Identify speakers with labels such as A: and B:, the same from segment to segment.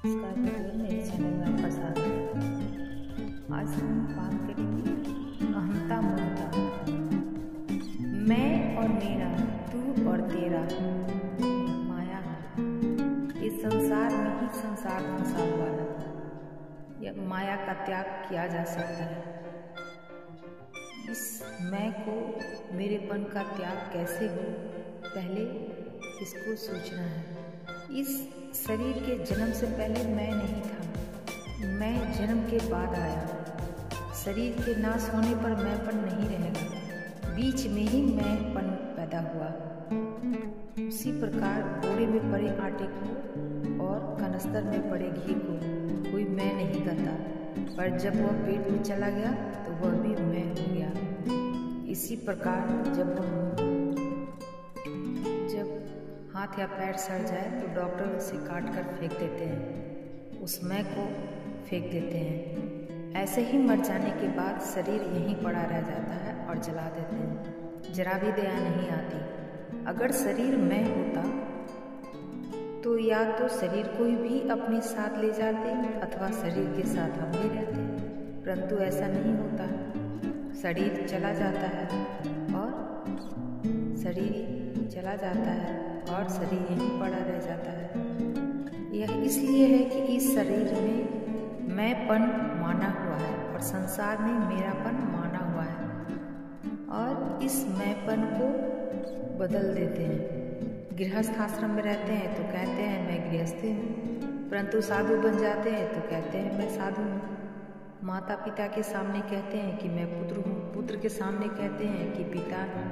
A: नमस्कार मित्रों, मेरे चैनल में आपका स्वागत है। आज हम बात करेंगे अहंता ममता। मैं और मेरा, तू और तेरा, माया है। इस संसार में ही संसार फंसा हुआ है। यह माया का त्याग किया जा सकता है। इस मैं को, मेरेपन का त्याग कैसे हो, पहले इसको सोचना है। इस शरीर के जन्म से पहले मैं नहीं था, मैं जन्म के बाद आया। शरीर के नाश होने पर मैंपन नहीं रहेगा, बीच में ही मैंपन पैदा हुआ। उसी प्रकार बोरे में पड़े आटे को और कनस्तर में पड़े घी को कोई मैं नहीं कहता, पर जब वह पेट में चला गया तो वह भी मैं हो गया। इसी प्रकार जब हाथ या पैर सड़ जाए तो डॉक्टर उसे काट कर फेंक देते हैं, उस मैं को फेंक देते हैं। ऐसे ही मर जाने के बाद शरीर यहीं पड़ा रह जाता है और जला देते हैं, जरा भी दया नहीं आती। अगर शरीर मैं होता तो या तो शरीर को भी अपने साथ ले जाते अथवा शरीर के साथ हम भी रहते, परंतु ऐसा नहीं होता। शरीर चला जाता है और शरीर यहीं पड़ा रह जाता है। यह इसलिए है कि इस शरीर में मैंपन माना हुआ है और संसार में मेरापन माना हुआ है, और इस मैंपन को बदल देते हैं। गृहस्थ आश्रम में रहते हैं तो कहते हैं मैं गृहस्थी हूँ, परंतु साधु बन जाते हैं तो कहते हैं मैं साधु हूँ। माता पिता के सामने कहते हैं कि मैं पुत्र हूँ, पुत्र के सामने कहते हैं कि पिता हूँ।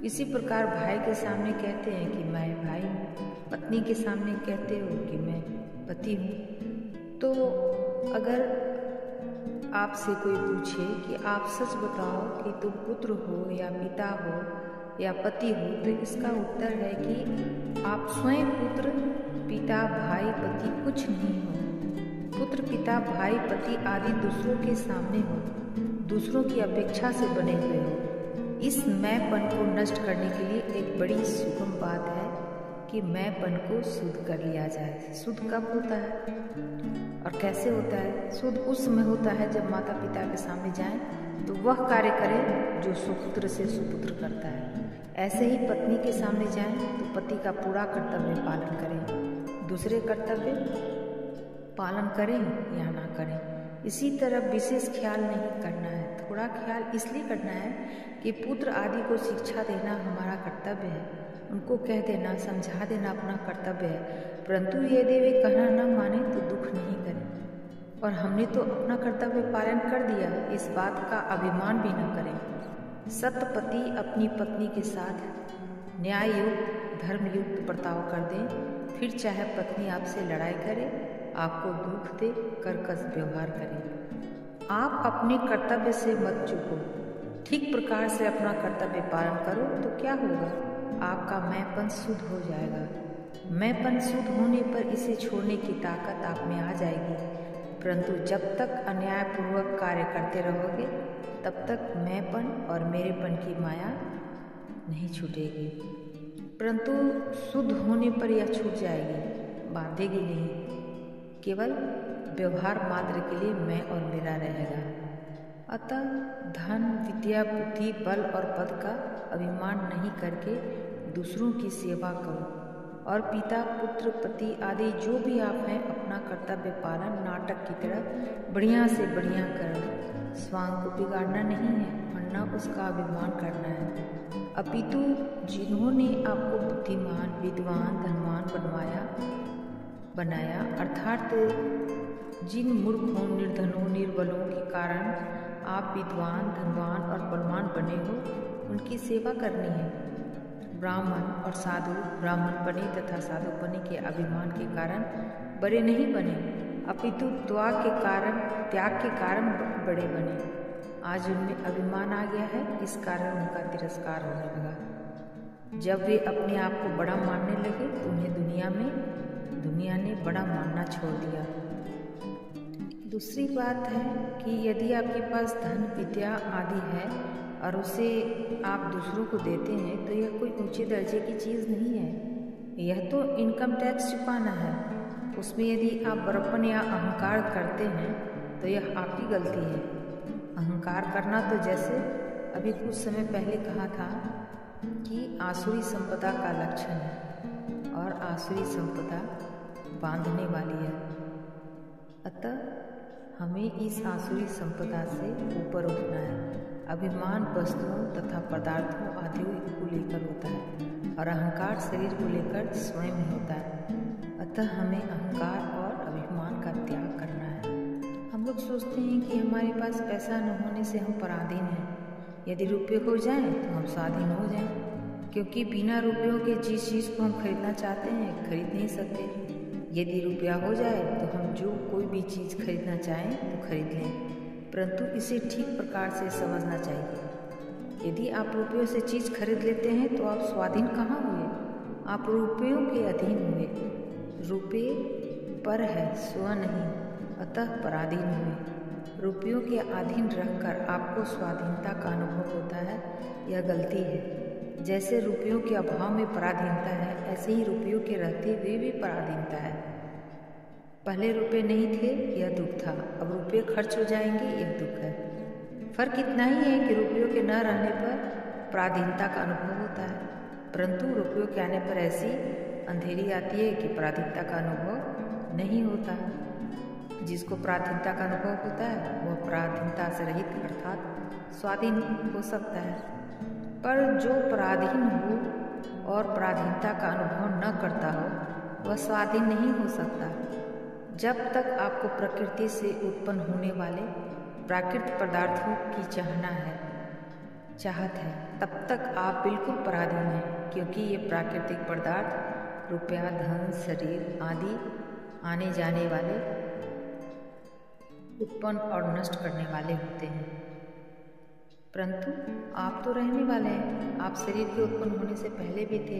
A: इसी प्रकार भाई के सामने कहते हैं कि मैं भाई हूँ, पत्नी के सामने कहते हो कि मैं पति हूँ। तो अगर आपसे कोई पूछे कि आप सच बताओ कि तुम पुत्र हो या पिता हो या पति हो, तो इसका उत्तर है कि आप स्वयं पुत्र, पिता, भाई, पति कुछ नहीं हो। पुत्र, पिता, भाई, पति आदि दूसरों के सामने हो, दूसरों की अपेक्षा से बने हुए हो। इस मैंपन को नष्ट करने के लिए एक बड़ी सुगम बात है कि मैंपन को शुद्ध कर लिया जाए। शुद्ध कब होता है और कैसे होता है? शुद्ध उस समय होता है जब माता पिता के सामने जाएं तो वह कार्य करें जो सुपुत्र से सुपुत्र करता है। ऐसे ही पत्नी के सामने जाएं तो पति का पूरा कर्तव्य पालन करें, दूसरे कर्तव्य पालन करें या ना करें। इसी तरह विशेष ख्याल नहीं करना है, थोड़ा ख्याल इसलिए करना है कि पुत्र आदि को शिक्षा देना हमारा कर्तव्य है, उनको कह देना, समझा देना अपना कर्तव्य है, परंतु यदि वे कहना न माने तो दुख नहीं करें। और हमने तो अपना कर्तव्य पालन कर दिया, इस बात का अभिमान भी न करें। सत्य पति अपनी पत्नी के साथ न्याययुक्त, धर्मयुक्त बर्ताव कर दें, फिर चाहे पत्नी आपसे लड़ाई करे, आपको दुख दे, कर्कश व्यवहार करें। आप अपने कर्तव्य से मत चूको, ठीक प्रकार से अपना कर्तव्य पालन करो तो क्या होगा? आपका मैंपन शुद्ध हो जाएगा। मैंपन शुद्ध होने पर इसे छोड़ने की ताकत आप में आ जाएगी, परंतु जब तक अन्यायपूर्वक कार्य करते रहोगे तब तक मैंपन और मेरेपन की माया नहीं छूटेगी। परंतु शुद्ध होने पर यह छूट जाएगी, बांधेगी नहीं, केवल व्यवहार मात्र के लिए मैं और मेरा रहेगा। अतः धन, विद्या, बुद्धि, बल और पद का अभिमान नहीं करके दूसरों की सेवा करो, और पिता, पुत्र, पति आदि जो भी आप हैं अपना कर्तव्य पालन नाटक की तरह बढ़िया से बढ़िया करो। स्वांग को बिगाड़ना नहीं है और न उसका अभिमान करना है, अपितु जिन्होंने आपको बुद्धिमान, विद्वान, धनवान बनाया, अर्थात जिन मूर्खों, निर्धनों, निर्बलों के कारण आप विद्वान, धनवान और बलवान बने हो, उनकी सेवा करनी है। ब्राह्मण और साधु ब्राह्मण बने तथा साधु बने के अभिमान के कारण बड़े नहीं बने, अपितु त्याग के कारण बड़े बने। आज उनमें अभिमान आ गया है, इस कारण उनका तिरस्कार होने लगा। जब वे अपने आप को बड़ा मानने लगे तो उन्हें दुनिया ने बड़ा मानना छोड़ दिया। दूसरी बात है कि यदि आपके पास धन, विद्या आदि है और उसे आप दूसरों को देते हैं तो यह कोई ऊंचे दर्जे की चीज़ नहीं है, यह तो इनकम टैक्स चुकाना है। उसमें यदि आप बड़प्पन या अहंकार करते हैं तो यह आपकी गलती है। अहंकार करना तो जैसे अभी कुछ समय पहले कहा था कि आसुरी संपदा का लक्षण है और आसुरी संपदा बांधने वाली है। अतः हमें इस आसुरी संपदा से ऊपर उठना है। अभिमान वस्तुओं तथा पदार्थों आदि को लेकर होता है और अहंकार शरीर को लेकर स्वयं ही होता है। अतः हमें अहंकार और अभिमान का त्याग करना है। हम लोग सोचते हैं कि हमारे पास पैसा न होने से हम पराधीन हैं। यदि रुपये हो जाएं तो हम स्वाधीन हो जाएं, क्योंकि बिना रुपयों के जिस चीज़ को हम खरीदना चाहते हैं खरीद नहीं सकते। यदि रुपया हो जाए तो हम जो कोई भी चीज़ खरीदना चाहें तो खरीद लें, परंतु इसे ठीक प्रकार से समझना चाहिए। यदि आप रुपयों से चीज़ खरीद लेते हैं तो आप स्वाधीन कहाँ हुए? आप रुपयों के अधीन हुए। रुपये पर है, स्व नहीं, अतः पराधीन हुए। रुपयों के अधीन रहकर आपको स्वाधीनता का अनुभव होता है, यह गलती है। जैसे रुपयों के अभाव में पराधीनता है, ऐसे ही रुपयों के रहते हुए भी पराधीनता है। पहले रुपये नहीं थे, यह दुख था। अब रुपये खर्च हो जाएंगे, यह दुख है। फर्क इतना ही है कि रुपयों के न रहने पर पराधीनता का अनुभव होता है, परंतु रुपयों के आने पर ऐसी अंधेरी आती है कि पराधीनता का अनुभव नहीं होता। जिसको पराधीनता का अनुभव होता है वह पराधीनता से रहित अर्थात स्वाधीन हो सकता है। पर जो पराधीन हो और पराधीनता का अनुभव न करता हो वह स्वाधीन नहीं हो सकता। जब तक आपको प्रकृति से उत्पन्न होने वाले प्राकृतिक पदार्थों की चाहत है, तब तक आप बिल्कुल पराधीन हैं, क्योंकि ये प्राकृतिक पदार्थ रुपया, धन, शरीर आदि आने जाने वाले, उत्पन्न और नष्ट करने वाले होते हैं। परंतु आप तो रहने वाले हैं। आप शरीर के उत्पन्न होने से पहले भी थे,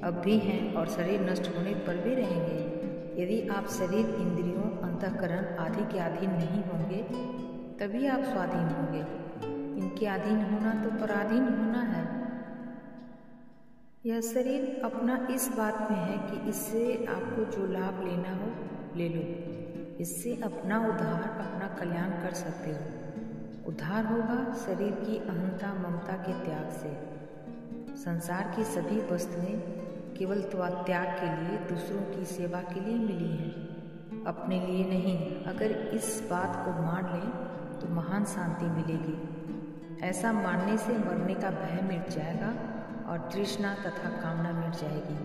A: अब भी हैं और शरीर नष्ट होने पर भी रहेंगे। यदि आप शरीर, इंद्रियों, अंतःकरण आदि के अधीन नहीं होंगे तभी आप स्वाधीन होंगे। इनके अधीन होना तो पराधीन होना है। यह शरीर अपना इस बात में है कि इससे आपको जो लाभ लेना हो ले लो। इससे अपना उद्धार, अपना कल्याण कर सकते हो। उद्धार होगा शरीर की अहंता ममता के त्याग से। संसार की सभी वस्तुएं केवल त्याग के लिए, दूसरों की सेवा के लिए मिली हैं, अपने लिए नहीं। अगर इस बात को मान लें तो महान शांति मिलेगी। ऐसा मानने से मरने का भय मिट जाएगा और तृष्णा तथा कामना मिट जाएगी।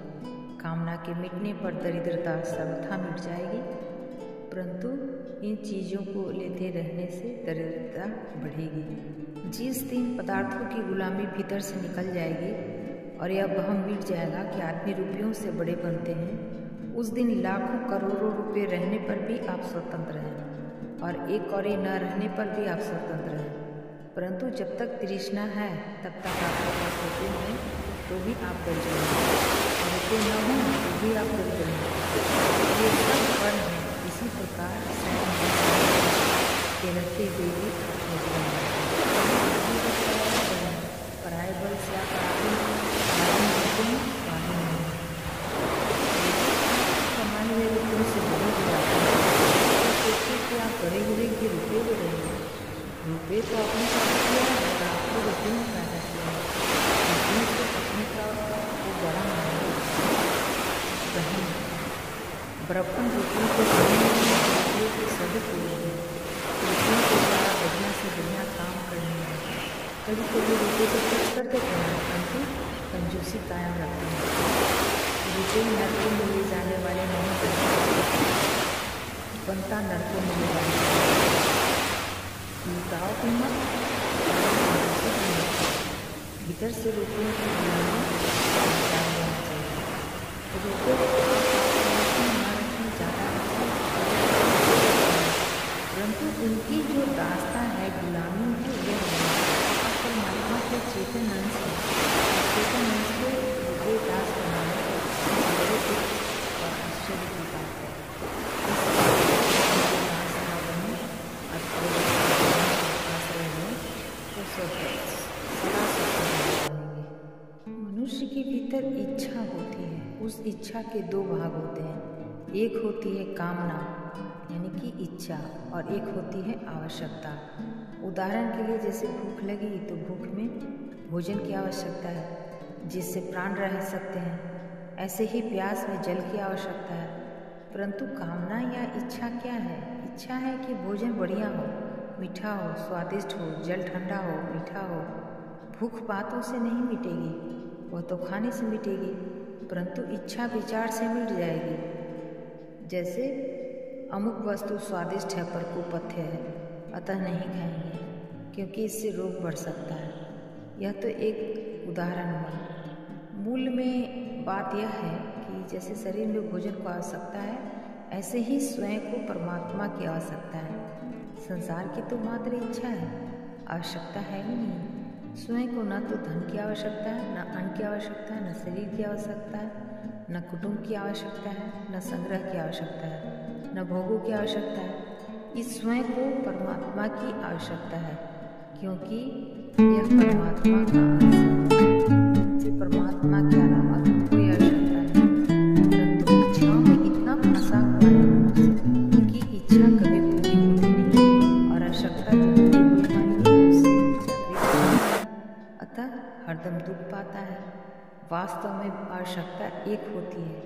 A: कामना के मिटने पर दरिद्रता सर्वथा मिट जाएगी, परंतु इन चीज़ों को लेते रहने से दरिद्रता बढ़ेगी। जिस दिन पदार्थों की गुलामी भीतर से निकल जाएगी और यह वहम मिट जाएगा कि आदमी रुपयों से बड़े बनते हैं, उस दिन लाखों करोड़ों रुपये रहने पर भी आप स्वतंत्र हैं और एक कौड़ी न रहने पर भी आप स्वतंत्र हैं। परंतु जब तक तृष्णा है तब तक आपके पास रुपये हैं तो भी आप दरिद्र हैं, और रुपये न हों तो भी आप दरिद्र हैं। ये सब फल है। इसी प्रकार के रहते हुए भी पराये बल से आप कमाने हुए रुपयों से बड़े हो जाते हैं। सोचिए कि आप बड़े हुए कि रुपये ले रहे हैं। रुपये तो आपने पैदा किया है और आपको रुपये में पैदा किया है। रुपये से अपने का वो बड़ा माना बहन बड़प्पन रुपयों के रुपये के सदुपयोग है। रुपयों के द्वारा बढ़िया से बढ़िया काम करने हैं। कभी कभी रुपये को खर्च कर देते हैं, परंतु कंजूसी कायम रखते हैं। रुपये नरकों में ले जाने वाले नहीं बनते, बनता नरकों में ले जाने वाले। लुटाओ कीमत भीतर से रुपयों की गुलामी जान लेना चाहिए। रुपये ज़्यादा, परंतु उनकी जो दास्ता है, गुलामी है, यह परमात्मा के चेतन अंश है। चेतन अंश को रुपये दास बनाना बड़े दुख और आश्चर्य की बात है। मनुष्य के भीतर इच्छा होती है। उस इच्छा के दो भाग होते हैं, एक होती है कामना यानी कि इच्छा और एक होती है आवश्यकता। उदाहरण के लिए जैसे भूख लगी तो भूख में भोजन की आवश्यकता है जिससे प्राण रह सकते हैं। ऐसे ही प्यास में जल की आवश्यकता है। परंतु कामना या इच्छा क्या है? इच्छा है कि भोजन बढ़िया हो, मीठा हो, स्वादिष्ट हो, जल ठंडा हो, मीठा हो। भूख बातों से नहीं मिटेगी, वह तो खाने से मिटेगी, परंतु इच्छा विचार से मिट जाएगी। जैसे अमुक वस्तु स्वादिष्ट है पर कुपथ्य है, अतः नहीं खाएंगे क्योंकि इससे रोग बढ़ सकता है। यह तो एक उदाहरण हुआ। मूल में बात यह है कि जैसे शरीर में भोजन को आवश्यकता है, ऐसे ही स्वयं को परमात्मा की आवश्यकता है। संसार की तो मात्र इच्छा है, आवश्यकता है ही नहीं। स्वयं को न तो धन की आवश्यकता है, न अन्न की आवश्यकता है, न शरीर की आवश्यकता है, न कुटुंब की आवश्यकता है, न संग्रह की आवश्यकता है, न भोगों की आवश्यकता है। इस स्वयं को परमात्मा की आवश्यकता है क्योंकि यह परमात्मा का अंश है। इसे परमात्मा के अलावा कोई आवश्यकता नहीं। परंतु इच्छाओं में इतना फंसा हुआ है कि इच्छा कभी पूरी होती नहीं और आवश्यकता जो पूरी होने वाली है उससे जागृत, अतः हरदम दुख पाता है। वास्तव में आवश्यकता एक होती है